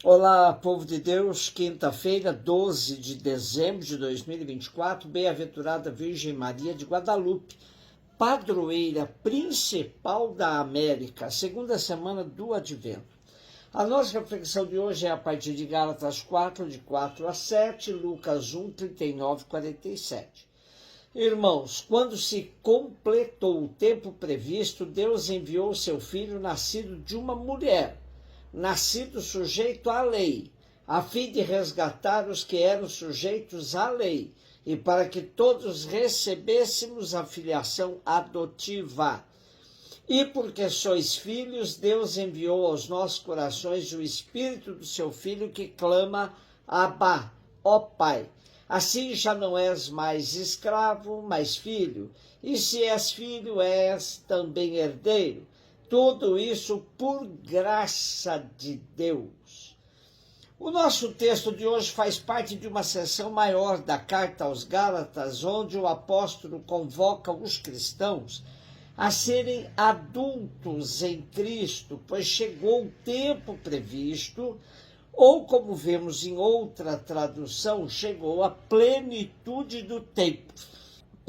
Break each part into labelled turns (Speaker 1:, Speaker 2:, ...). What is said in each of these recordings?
Speaker 1: Olá, povo de Deus, quinta-feira, 12 de dezembro de 2024, bem-aventurada Virgem Maria de Guadalupe, padroeira principal da América, segunda semana do Advento. A nossa reflexão de hoje é a partir de Gálatas 4, de 4 a 7, Lucas 1, 39 e 47. Irmãos, quando se completou o tempo previsto, Deus enviou seu Filho nascido de uma mulher, nascido sujeito à lei, a fim de resgatar os que eram sujeitos à lei, e para que todos recebêssemos a filiação adotiva. E porque sois filhos, Deus enviou aos nossos corações o Espírito do seu Filho que clama, Abba, ó Pai. Assim já não és mais escravo, mas filho, e se és filho, és também herdeiro. Tudo isso por graça de Deus. O nosso texto de hoje faz parte de uma seção maior da carta aos Gálatas, onde o apóstolo convoca os cristãos a serem adultos em Cristo, pois chegou o tempo previsto, ou como vemos em outra tradução, chegou a plenitude do tempo.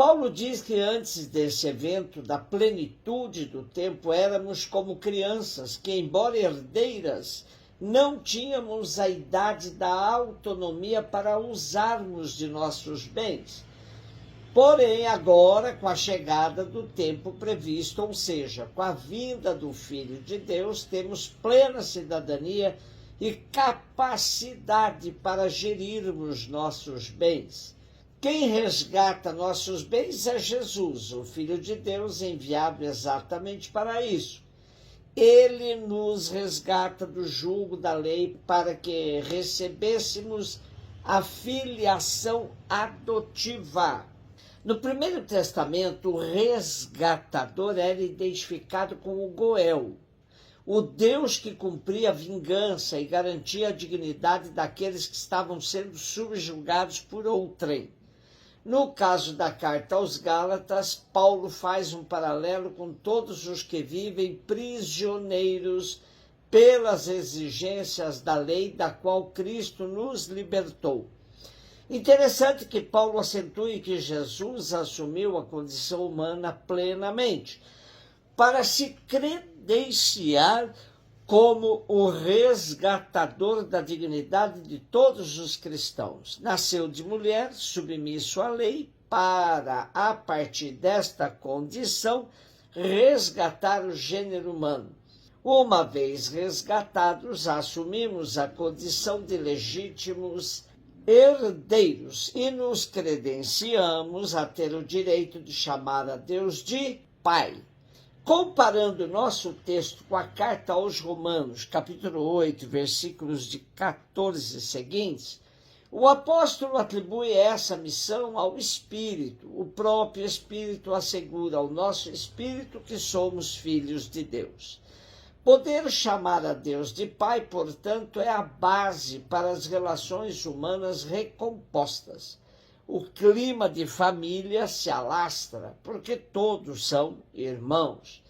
Speaker 1: Paulo diz que antes desse evento, da plenitude do tempo, éramos como crianças que, embora herdeiras, não tínhamos a idade da autonomia para usarmos de nossos bens. Porém, agora, com a chegada do tempo previsto, ou seja, com a vinda do Filho de Deus, temos plena cidadania e capacidade para gerirmos nossos bens. Quem resgata nossos bens é Jesus, o Filho de Deus, enviado exatamente para isso. Ele nos resgata do jugo da lei para que recebêssemos a filiação adotiva. No Primeiro Testamento, o resgatador era identificado com o Goel, o Deus que cumpria a vingança e garantia a dignidade daqueles que estavam sendo subjugados por outrem. No caso da carta aos Gálatas, Paulo faz um paralelo com todos os que vivem prisioneiros pelas exigências da lei da qual Cristo nos libertou. Interessante que Paulo acentue que Jesus assumiu a condição humana plenamente, para se credenciar como o resgatador da dignidade de todos os cristãos. Nasceu de mulher, submisso à lei, para, a partir desta condição, resgatar o gênero humano. Uma vez resgatados, assumimos a condição de legítimos herdeiros e nos credenciamos a ter o direito de chamar a Deus de Pai. Comparando nosso texto com a carta aos Romanos, capítulo 8, versículos de 14 seguintes, o apóstolo atribui essa missão ao Espírito. O próprio Espírito assegura ao nosso Espírito que somos filhos de Deus. Poder chamar a Deus de Pai, portanto, é a base para as relações humanas recompostas. O clima de família se alastra, porque todos são irmãos.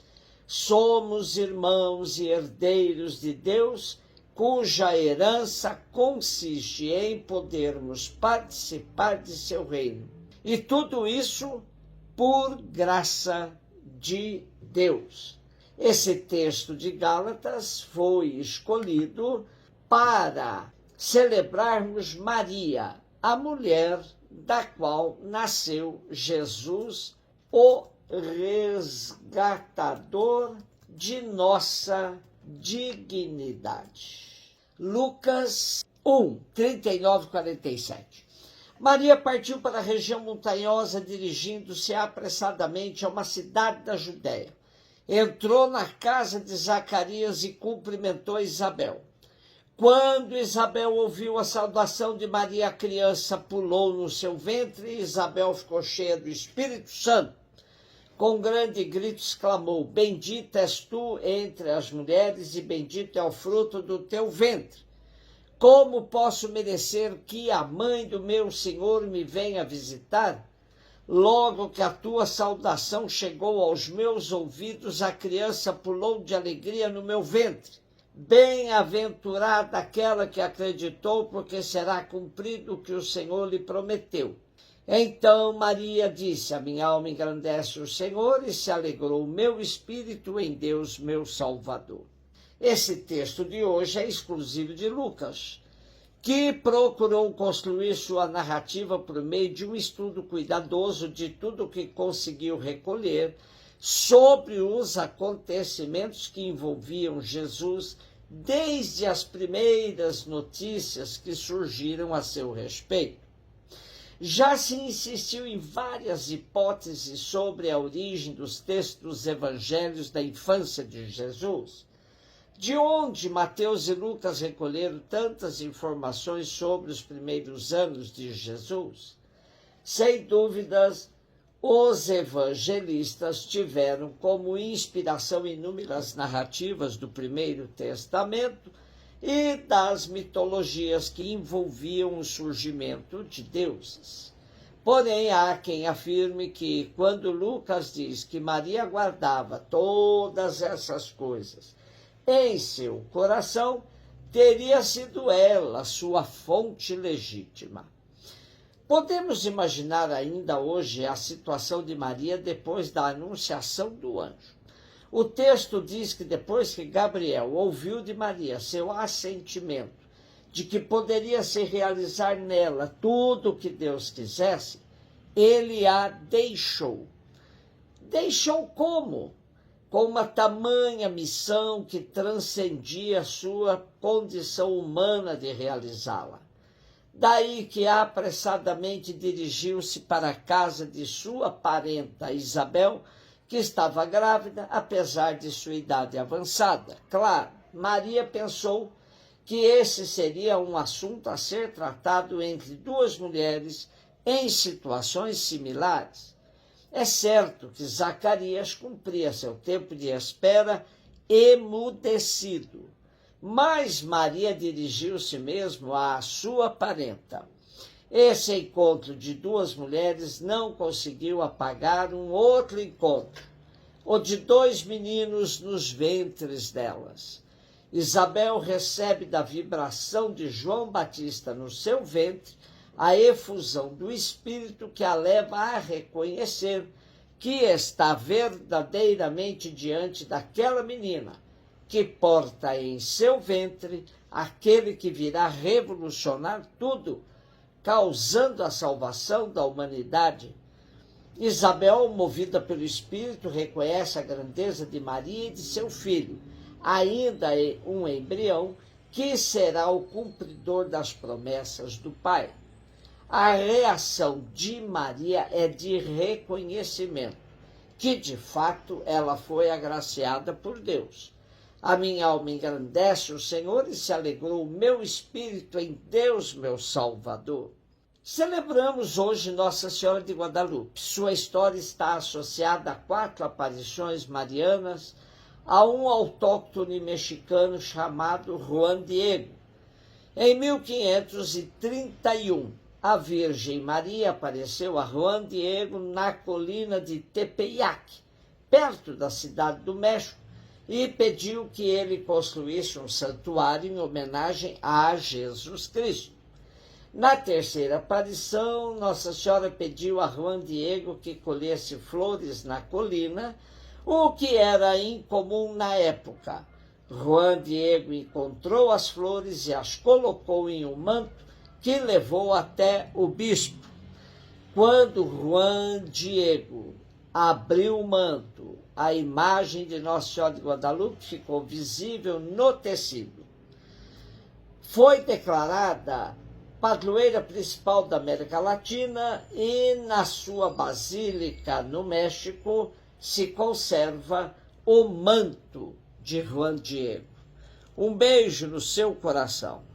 Speaker 1: Somos irmãos e herdeiros de Deus, cuja herança consiste em podermos participar de seu reino. E tudo isso por graça de Deus. Esse texto de Gálatas foi escolhido para celebrarmos Maria, a mulher da qual nasceu Jesus, o resgatador de nossa dignidade. Lucas 1, 39 e 47. Maria partiu para a região montanhosa, dirigindo-se apressadamente a uma cidade da Judéia. Entrou na casa de Zacarias e cumprimentou Isabel. Quando Isabel ouviu a saudação de Maria, a criança pulou no seu ventre e Isabel ficou cheia do Espírito Santo. Com grande grito exclamou: Bendita és tu entre as mulheres e bendito é o fruto do teu ventre. Como posso merecer que a mãe do meu Senhor me venha visitar? Logo que a tua saudação chegou aos meus ouvidos, a criança pulou de alegria no meu ventre. Bem-aventurada aquela que acreditou, porque será cumprido o que o Senhor lhe prometeu. Então Maria disse: a minha alma engrandece o Senhor e se alegrou o meu espírito em Deus, meu Salvador. Esse texto de hoje é exclusivo de Lucas, que procurou construir sua narrativa por meio de um estudo cuidadoso de tudo o que conseguiu recolher sobre os acontecimentos que envolviam Jesus, desde as primeiras notícias que surgiram a seu respeito. Já se insistiu em várias hipóteses sobre a origem dos textos dos evangelhos da infância de Jesus. De onde Mateus e Lucas recolheram tantas informações sobre os primeiros anos de Jesus? Sem dúvidas, os evangelistas tiveram como inspiração inúmeras narrativas do Primeiro Testamento e das mitologias que envolviam o surgimento de deuses. Porém, há quem afirme que, quando Lucas diz que Maria guardava todas essas coisas em seu coração, teria sido ela sua fonte legítima. Podemos imaginar ainda hoje a situação de Maria depois da anunciação do anjo. O texto diz que depois que Gabriel ouviu de Maria seu assentimento de que poderia se realizar nela tudo o que Deus quisesse, ele a deixou. Deixou como? Com uma tamanha missão que transcendia sua condição humana de realizá-la. Daí que apressadamente dirigiu-se para a casa de sua parenta Isabel, que estava grávida, apesar de sua idade avançada. Claro, Maria pensou que esse seria um assunto a ser tratado entre duas mulheres em situações similares. É certo que Zacarias cumpria seu tempo de espera emudecido, mas Maria dirigiu-se mesmo à sua parenta. Esse encontro de duas mulheres não conseguiu apagar um outro encontro, o de dois meninos nos ventres delas. Isabel recebe da vibração de João Batista no seu ventre a efusão do Espírito que a leva a reconhecer que está verdadeiramente diante daquela menina, que porta em seu ventre aquele que virá revolucionar tudo, causando a salvação da humanidade. Isabel, movida pelo Espírito, reconhece a grandeza de Maria e de seu filho, ainda um embrião, que será o cumpridor das promessas do Pai. A reação de Maria é de reconhecimento, que de fato ela foi agraciada por Deus. A minha alma engrandece o Senhor e se alegrou o meu espírito em Deus, meu Salvador. Celebramos hoje Nossa Senhora de Guadalupe. Sua história está associada a 4 aparições marianas a um autóctone mexicano chamado Juan Diego. Em 1531, a Virgem Maria apareceu a Juan Diego na colina de Tepeyac, perto da cidade do México, e pediu que ele construísse um santuário em homenagem a Jesus Cristo. Na terceira aparição, Nossa Senhora pediu a Juan Diego que colhesse flores na colina, o que era incomum na época. Juan Diego encontrou as flores e as colocou em um manto que levou até o bispo. Quando Juan Diego abriu o manto, a imagem de Nossa Senhora de Guadalupe ficou visível no tecido. Foi declarada padroeira principal da América Latina e na sua basílica no México se conserva o manto de Juan Diego. Um beijo no seu coração.